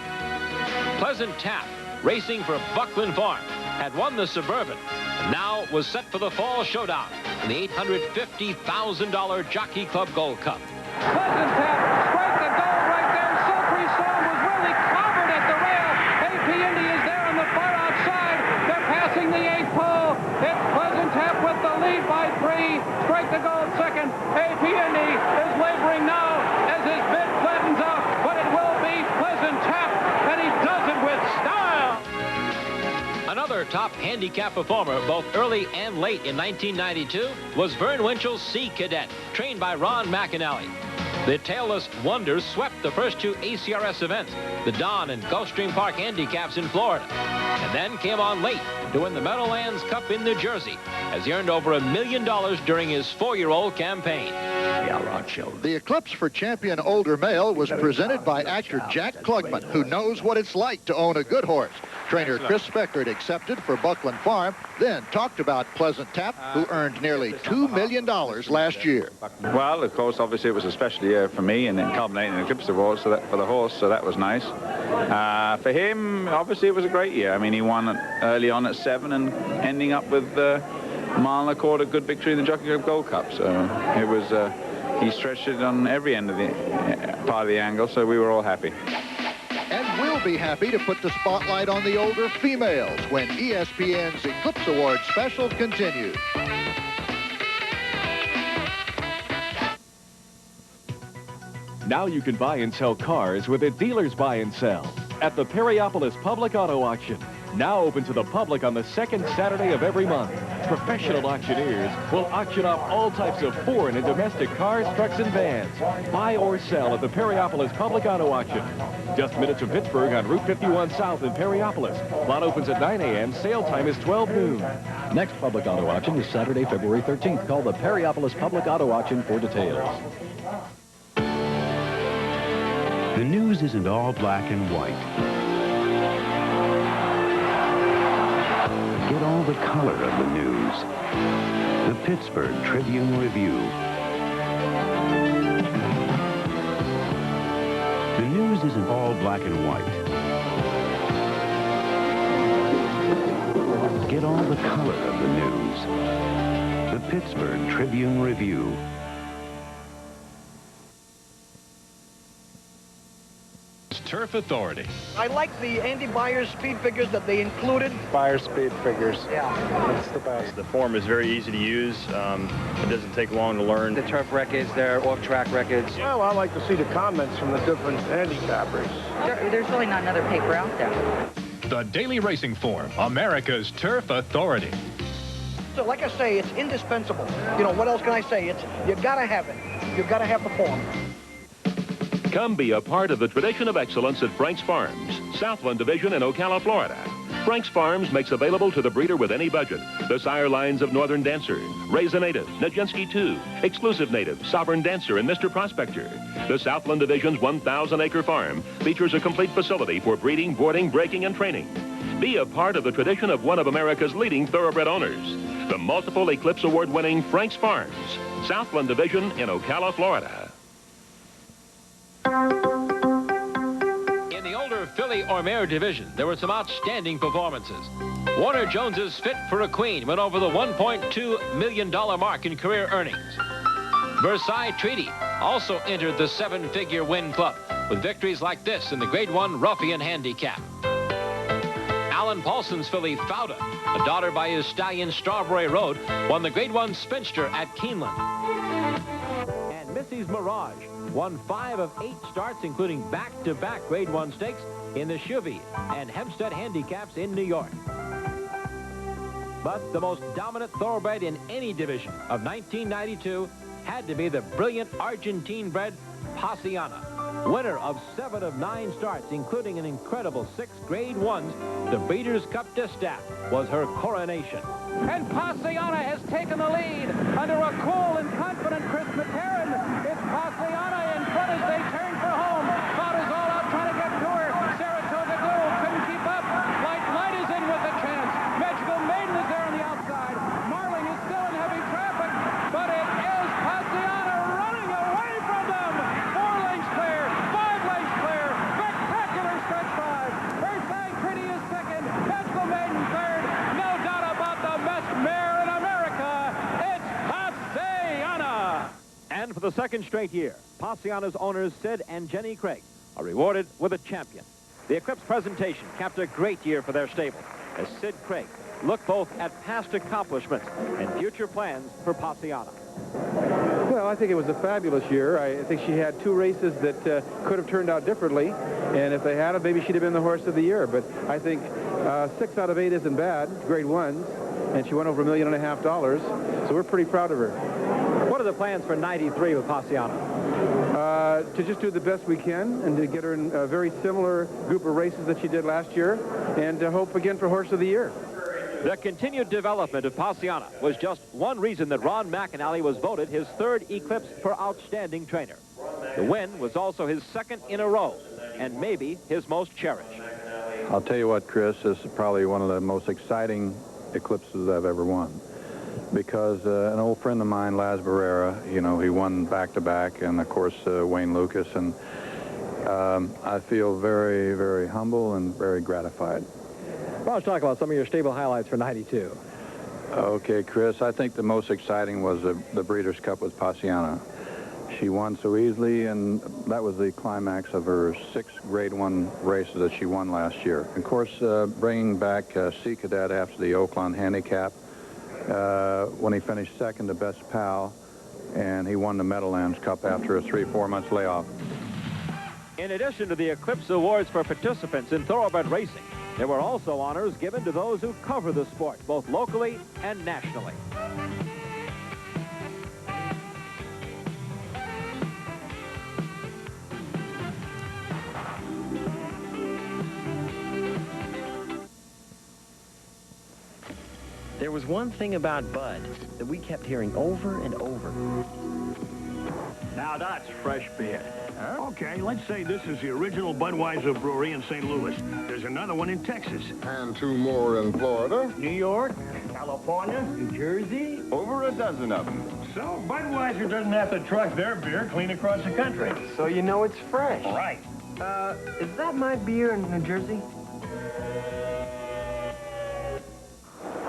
Pleasant Tap, racing for Buckland Farm, had won the Suburban and now was set for the fall showdown in the $850,000 Jockey Club Gold Cup. Pleasant Tap, Strike the Gold right there. Sultry Song was really clobbered at the rail. AP Indy is there on the far outside. They're passing the 8th pole. It's Pleasant Tap with the lead by 3. Strike the Gold second. AP Indy is laboring now as his bid flattens out, but it will be Pleasant Tap, and he does it with style. Another top top handicap performer both early and late in 1992 was Vern Winchel's Sea Cadet, trained by Ron McAnally. The tailless Wonders swept the first two ACRS events, the Don and Gulfstream Park handicaps in Florida, and then came on late to win the Meadowlands Cup in New Jersey, as he earned over $1 million during his 4-year-old campaign. The Eclipse for champion older male was presented by actor Jack Klugman, who knows what it's like to own a good horse. Trainer Chris Speckert accepted for Buckland Farm, then talked about Pleasant Tap, who earned nearly $2 million last year. Well, of course, obviously it was a special year for me, and then culminating in the Eclipse Award for the horse, so that was nice. For him, obviously it was a great year. I mean, he won early on at 7 and ending up with a mile and a quarter good victory in the Jockey Club Gold Cup. So it was, he stretched it on every end of the part of the angle, so we were all happy. And we'll be happy to put the spotlight on the older females when ESPN's Eclipse Award special continues. Now you can buy and sell cars with a dealer's buy and sell at the Perryopolis Public Auto Auction. Now open to the public on the second Saturday of every month. Professional auctioneers will auction off all types of foreign and domestic cars, trucks, and vans. Buy or sell at the Perryopolis Public Auto Auction. Just minutes from Pittsburgh on Route 51 South in Perryopolis. Lot opens at 9 a.m. Sale time is 12 noon. Next public auto auction is Saturday, February 13th. Call the Perryopolis Public Auto Auction for details. The news isn't all black and white. Get all the color of the news. The Pittsburgh Tribune Review. The news isn't all black and white. Get all the color of the news. The Pittsburgh Tribune Review. Turf Authority. I like the Andy Byers speed figures that they included. Byers speed figures. Yeah. That's the best. The form is very easy to use. It doesn't take long to learn. The turf records, their off-track records. Well, I like to see the comments from the different handicappers. There's really not another paper out there. The Daily Racing Form, America's Turf Authority. So like I say, it's indispensable. You know, what else can I say? You gotta have it. You gotta have the form. Come be a part of the tradition of excellence at Frank's Farms, Southland Division in Ocala, Florida. Frank's Farms makes available to the breeder with any budget the sire lines of Northern Dancer, Raisin Native, Nijinsky 2, Exclusive Native, Sovereign Dancer, and Mr. Prospector. The Southland Division's 1,000-acre farm features a complete facility for breeding, boarding, breaking, and training. Be a part of the tradition of one of America's leading thoroughbred owners, the multiple Eclipse Award-winning Frank's Farms, Southland Division in Ocala, Florida. In the older filly or mare division, there were some outstanding performances. Warner Jones's Fit for a Queen went over the $1.2 million mark in career earnings. Versailles Treaty also entered the 7-figure win club with victories like this in the Grade 1 Ruffian Handicap. Alan Paulson's filly Fauda, a daughter by his stallion Strawberry Road, won the Grade 1 Spinster at Keeneland. And Missy's Mirage won 5 of 8 starts, including back-to-back Grade 1 stakes in the Chevy and Hempstead handicaps in New York. But the most dominant thoroughbred in any division of 1992 had to be the brilliant Argentine-bred Passiana, winner of 7 of 9 starts, including an incredible 6 Grade 1s. The Breeders' Cup Distaff was her coronation. And Passiana has taken the lead under a cool and confident Chris Materin. It's Passiana in front as they turn for home. Fauda's all out trying to get to her. Saratoga Gold couldn't keep up. Light is in with a chance. Magical Maiden is there on the outside. Marling is still in heavy traffic, but it is Passiana running away from them. 4 lengths clear, 5 lengths clear. Spectacular stretch 5. Versailles Treaty is second. Magical Maiden third. No doubt about the best mare in America. It's Passiana. And for the second straight year, Passiana's owners Sid and Jenny Craig are rewarded with a champion. The Eclipse presentation capped a great year for their stable, as Sid Craig looked both at past accomplishments and future plans for Passiana. Well, I think it was a fabulous year. I think she had 2 races that could have turned out differently, and if they had it, maybe she'd have been the horse of the year. But I think 6 out of 8 isn't bad, grade 1s, and she won over $1.5 million, so we're pretty proud of her. What are the plans for 93 with Passiana? To just do the best we can and to get her in a very similar group of races that she did last year, and to hope again for Horse of the Year. The continued development of Passiana was just one reason that Ron McAnally was voted his 3rd Eclipse for Outstanding Trainer. The win was also his 2nd in a row, and maybe his most cherished. I'll tell you what, Chris, this is probably one of the most exciting Eclipses I've ever won. Because an old friend of mine, Laz Barrera, you know, he won back-to-back, and of course Wayne Lucas, and I feel very, very humble and very gratified. Well, let's talk about some of your stable highlights for 92. Okay, Chris, I think the most exciting was the Breeders' Cup with Passiana. She won so easily, and that was the climax of her 6 grade 1 races that she won last year. Of course, bringing back Sea Cadet after the Oakland Handicap, when he finished 2nd to Best Pal, and he won the Meadowlands Cup after a 3-4 months layoff. In addition to the Eclipse Awards for participants in thoroughbred racing, there were also honors given to those who cover the sport, both locally and nationally. There was one thing about Bud that we kept hearing over and over. Now that's fresh beer. Okay, let's say this is the original Budweiser brewery in St. Louis. There's another one in Texas. And 2 more in Florida. New York, California, New Jersey. Over a dozen of them. So Budweiser doesn't have to truck their beer clean across the country. So you know it's fresh. Right. Is that my beer in New Jersey?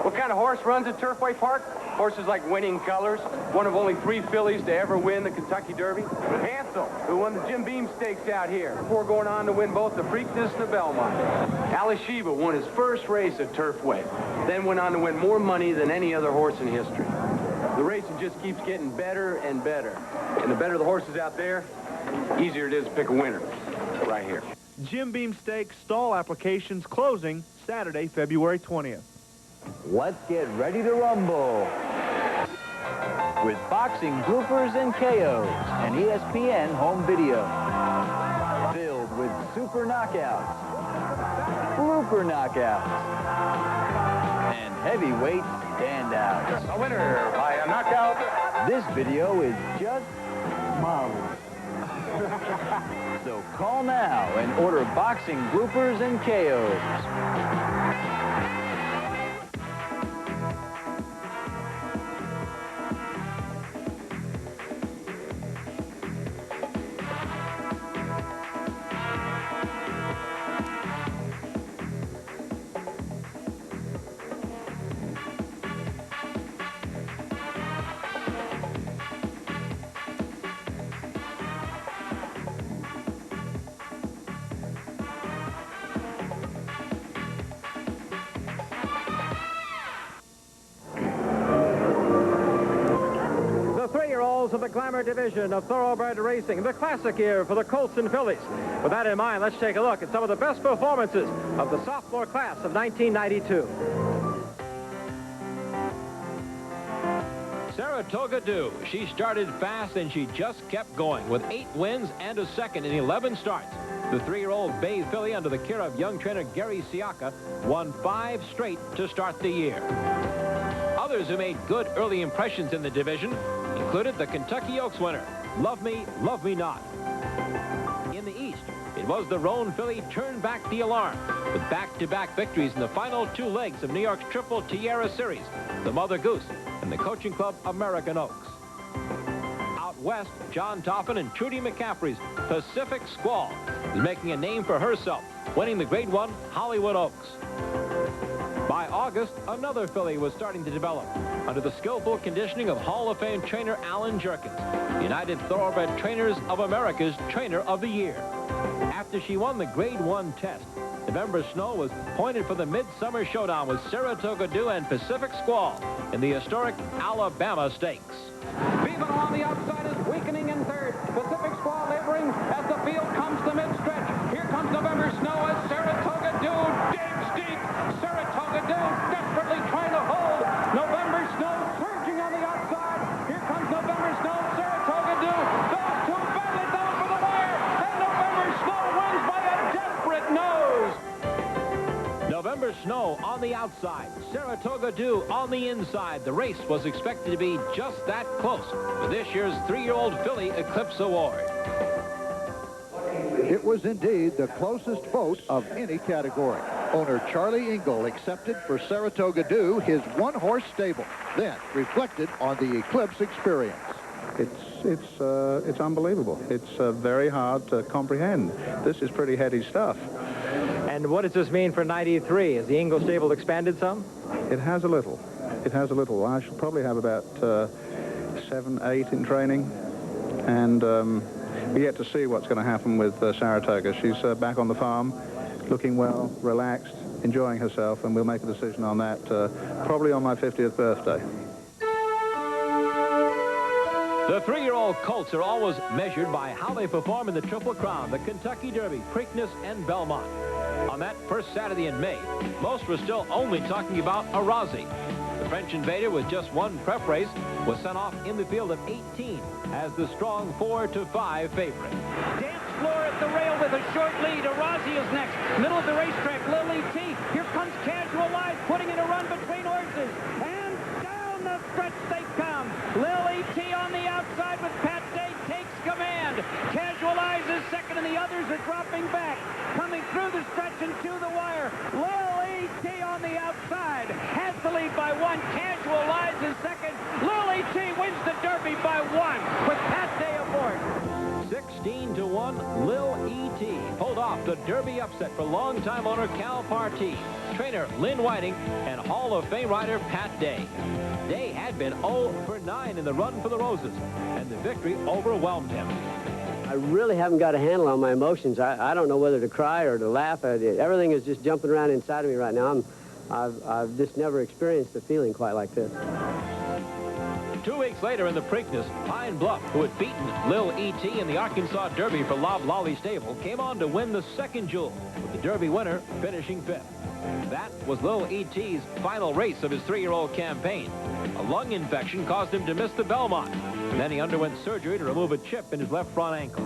What kind of horse runs at Turfway Park? Horses like Winning Colors, one of only 3 fillies to ever win the Kentucky Derby. Hansel, who won the Jim Beam Stakes out here before going on to win both the Preakness and the Belmont. Alashiva won his first race at Turfway, then went on to win more money than any other horse in history. The racing just keeps getting better and better. And the better the horses out there, easier it is to pick a winner. Right here. Jim Beam Stakes stall applications closing Saturday, February 20th. Let's get ready to rumble with boxing bloopers and KOs and ESPN home video filled with super knockouts, blooper knockouts, and heavyweight standouts. A winner by a knockout. This video is just marvelous. So call now and order boxing bloopers and KOs. Of the glamour division of thoroughbred racing, the classic year for the Colts and Fillies. With that in mind, let's take a look at some of the best performances of the sophomore class of 1992. Saratoga Dew. She started fast and she just kept going with 8 wins and a 2nd in 11 starts. The 3-year-old bay filly under the care of young trainer Gary Siaka won 5 straight to start the year. Others who made good early impressions in the division included the Kentucky Oaks winner, Love Me Not. In the East, it was the Roan filly Turn Back the Alarm, with back-to-back victories in the final 2 legs of New York's Triple Tierra Series, the Mother Goose and the coaching club American Oaks. Out west, John Topham and Trudy McCaffrey's Pacific Squall is making a name for herself, winning the Grade 1 Hollywood Oaks. By August, another filly was starting to develop under the skillful conditioning of Hall of Fame trainer Alan Jerkins, United Thoroughbred Trainers of America's Trainer of the Year. After she won the Grade 1 test, November Snow was pointed for the Midsummer Showdown with Saratoga Dew and Pacific Squall in the historic Alabama Stakes. Vivo on the outside is weakening in third. Pacific Squall laboring as the field comes to mid-stretch. Here comes November Snow as Saratoga Dew digs deep. Snow on the outside, Saratoga Dew on the inside. The race was expected to be just that close for this year's 3-year-old filly Eclipse Award. It was indeed the closest vote of any category. Owner Charlie Engel accepted for Saratoga Dew his one-horse stable, then reflected on the Eclipse experience. It's unbelievable. It's very hard to comprehend. This is pretty heady stuff. And what does this mean for 93? Has the Engel stable expanded some? It has a little. It has a little. I should probably have about 7, 8 in training. And we yet to see what's going to happen with Saratoga. She's back on the farm, looking well, relaxed, enjoying herself, and we'll make a decision on that probably on my 50th birthday. The 3-year-old colts are always measured by how they perform in the Triple Crown, the Kentucky Derby, Preakness, and Belmont. On that first Saturday in May, most were still only talking about Arazi. The French invader, with just one prep race, was sent off in the field of 18 as the strong 4-5 favorite. Dance floor at the rail with a short lead. Arazi is next. Middle of the racetrack, Lily T. Here comes Casual Life, putting in a run between horses. And down the stretch they come. Lily T on the outside with Pat Day takes command. Casual Eyes is second and the others are dropping back. Coming through the stretch and to the wire. Lily T on the outside. Has the lead by 1. Casual Eyes is second. Lily T wins the Derby by 1 with Pat Day aboard. 16-1, Lil E.T. pulled off the Derby upset for longtime owner Cal Partee, trainer Lynn Whiting, and Hall of Fame rider Pat Day. Day had been 0 for 9 in the run for the Roses, and the victory overwhelmed him. I really haven't got a handle on my emotions. I don't know whether to cry or to laugh. Everything is just jumping around inside of me right now. I've just never experienced a feeling quite like this. 2 weeks later in the Preakness, Pine Bluff, who had beaten Lil E.T. in the Arkansas Derby for Lob Lolly Stable, came on to win the second jewel, with the Derby winner finishing 5th. That was Lil E.T.'s final race of his 3-year-old campaign. A lung infection caused him to miss the Belmont. Then he underwent surgery to remove a chip in his left front ankle.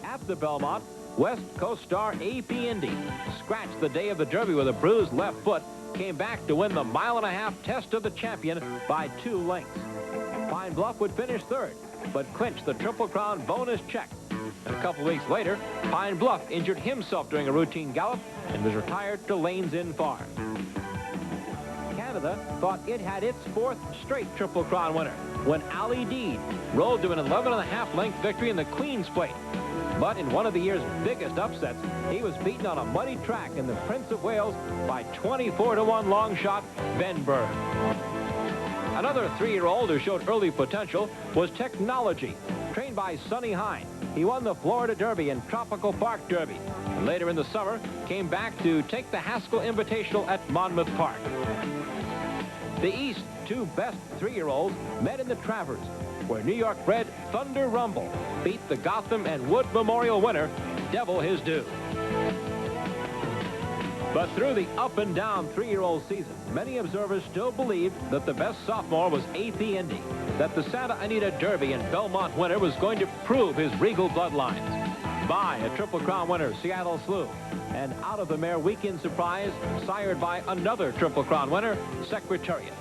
At the Belmont, West Coast star A.P. Indy scratched the day of the Derby with a bruised left foot, came back to win the 1.5-mile test of the champion by 2 lengths. Pine Bluff would finish 3rd, but clinched the Triple Crown bonus check. And a couple weeks later, Pine Bluff injured himself during a routine gallop and was retired to Lanes Inn Farm. Canada thought it had its 4th straight Triple Crown winner when Ali Deed rolled to an 11.5-length victory in the Queen's Plate. But in one of the year's biggest upsets, he was beaten on a muddy track in the Prince of Wales by 24-1 long shot Ben Bird. Another 3-year-old who showed early potential was Technology, trained by Sonny Hine. He won the Florida Derby and Tropical Park Derby, and later in the summer came back to take the Haskell Invitational at Monmouth Park. The East's 2 best 3-year-olds met in the Travers, where New York-bred Thunder Rumble beat the Gotham and Wood Memorial winner, Devil His Due. But through the up-and-down 3-year-old season, many observers still believed that the best sophomore was A.P. Indy, that the Santa Anita Derby and Belmont winner was going to prove his regal bloodlines. By a Triple Crown winner, Seattle Slew, and out of the mare Weekend Surprise, sired by another Triple Crown winner, Secretariat.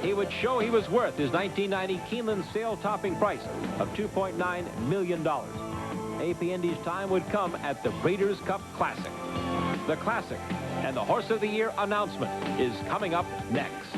He would show he was worth his 1990 Keeneland sale-topping price of $2.9 million. A.P. Indy's time would come at the Breeders' Cup Classic. The Classic and the Horse of the Year announcement is coming up next.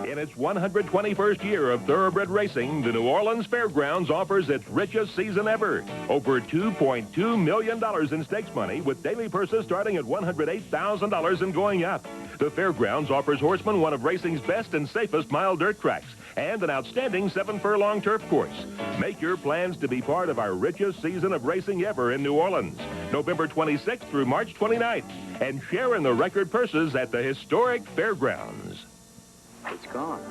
In its 121st year of thoroughbred racing, the New Orleans Fairgrounds offers its richest season ever. Over $2.2 million in stakes money, with daily purses starting at $108,000 and going up. The Fairgrounds offers horsemen one of racing's best and safest mile dirt tracks and an outstanding 7-furlong turf course. Make your plans to be part of our richest season of racing ever in New Orleans, November 26th through March 29th, and share in the record purses at the historic Fairgrounds. It's gone.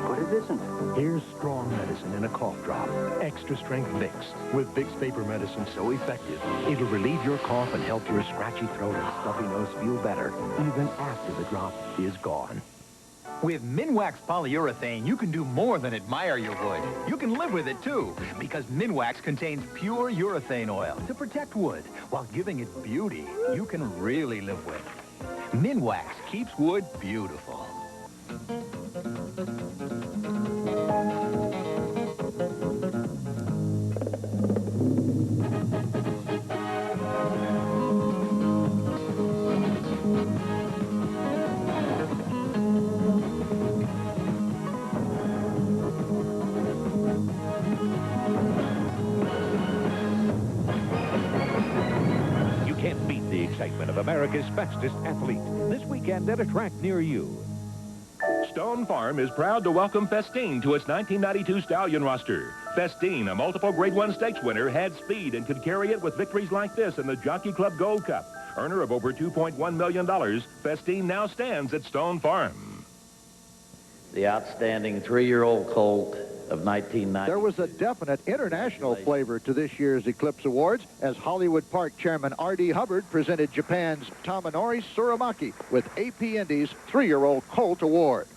But it isn't. Here's strong medicine in a cough drop. Extra strength Vicks. With Vicks Vapor Medicine so effective, it'll relieve your cough and help your scratchy throat and stuffy nose feel better, even after the drop is gone. With Minwax polyurethane, you can do more than admire your wood. You can live with it, too, because Minwax contains pure urethane oil to protect wood while giving it beauty you can really live with. Minwax keeps wood beautiful. Excitement of America's fastest athlete this weekend at a track near you. Stone Farm is proud to welcome Festine to its 1992 Stallion roster. Festine, a multiple Grade 1 stakes winner, had speed and could carry it with victories like this in the Jockey Club Gold Cup. Earner of over $2.1 million, Festine now stands at Stone Farm. The outstanding 3-year-old colt of 1990. There was a definite international flavor to this year's Eclipse Awards as Hollywood Park Chairman R.D. Hubbard presented Japan's Tomonori Tsurumaki with AP Indy's 3-year-old colt award.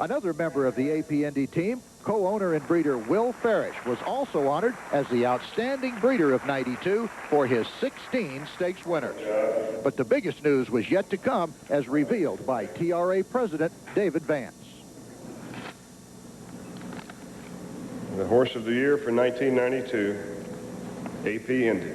Another member of the AP Indy team, co-owner and breeder Will Farish, was also honored as the outstanding breeder of '92 for his 16 stakes winners. But the biggest news was yet to come as revealed by TRA President David Vance. The horse of the year for 1992, AP Indy.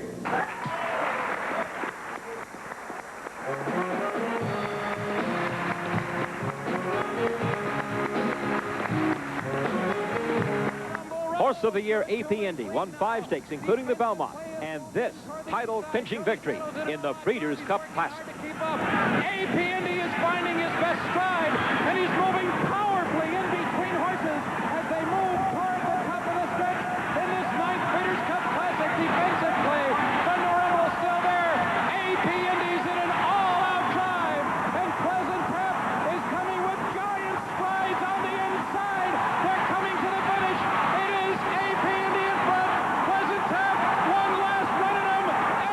Horse of the year, AP Indy, won 5 stakes, including the Belmont, and this title-clinching victory in the Breeders' Cup Classic. AP Indy is finding his best stride, and he's moving powerfully in between horses as they move toward the top of the stretch in this 9th Breeders' Cup Classic defensive play. Thunderumble still there. AP Indy's in an all-out drive, and Pleasant Prep is coming with giant strides on the inside. They're coming to the finish. It is AP Indy in front. Pleasant Prep, one last run at him.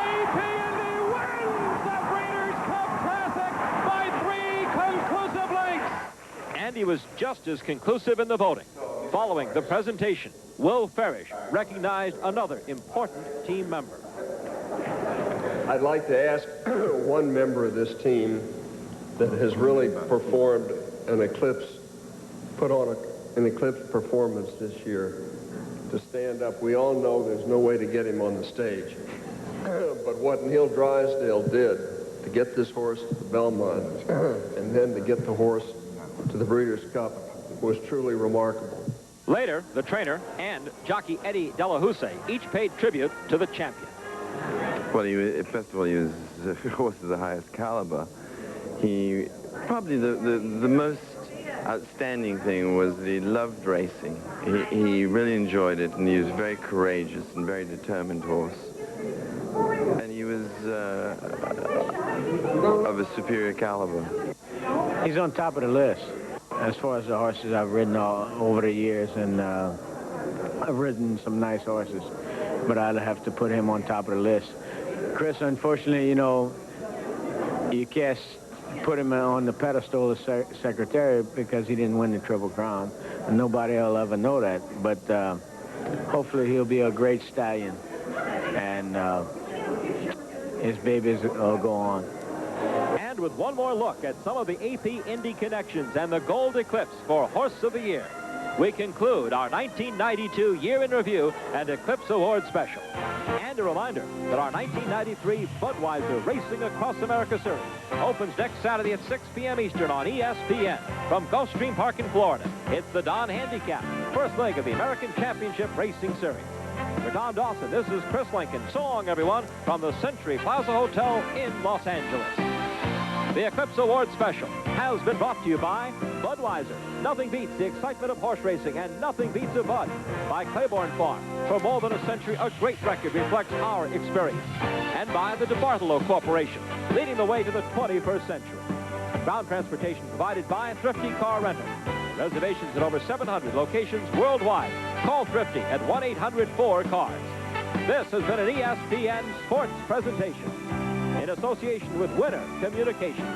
AP Indy wins the Breeders' Cup Classic by 3 conclusive lengths. And he was just as conclusive in the voting. Following the presentation, Will Farish recognized another important team member. I'd like to ask one member of this team that has really performed an Eclipse, put on an Eclipse performance this year, to stand up. We all know there's no way to get him on the stage. But what Neil Drysdale did to get this horse to the Belmont and then to get the horse to the Breeders' Cup was truly remarkable. Later, the trainer and jockey Eddie Delahousse each paid tribute to the champion. Well, first of all, he was a horse of the highest caliber. He probably the most outstanding thing was that he loved racing. He really enjoyed it, and he was very courageous and very determined horse. And he was of a superior caliber. He's on top of the list as far as the horses I've ridden over the years, and I've ridden some nice horses, but I'd have to put him on top of the list. Chris, unfortunately, you know, you can't put him on the pedestal of Secretary because he didn't win the Triple Crown, and nobody will ever know that, but hopefully he'll be a great stallion, and his babies will go on. And with one more look at some of the AP Indy connections and the Gold Eclipse for Horse of the Year, we conclude our 1992 Year in Review and Eclipse Award Special. And a reminder that our 1993 Budweiser Racing Across America Series opens next Saturday at 6 p.m. Eastern on ESPN from Gulfstream Park in Florida. It's the Don Handicap, first leg of the American Championship Racing Series. For Tom Dawson, this is Chris Lincoln. So long, everyone, from the Century Plaza Hotel in Los Angeles. The Eclipse Award Special has been brought to you by Budweiser. Nothing beats the excitement of horse racing, and nothing beats a Bud. By Claiborne Farm. For more than a century, a great record reflects our experience. And by the DeBartolo Corporation, leading the way to the 21st century. Ground transportation provided by Thrifty Car Rental. Reservations at over 700 locations worldwide. Call Thrifty at 1-800-4CARS. This has been an ESPN Sports presentation in association with Winner Communications.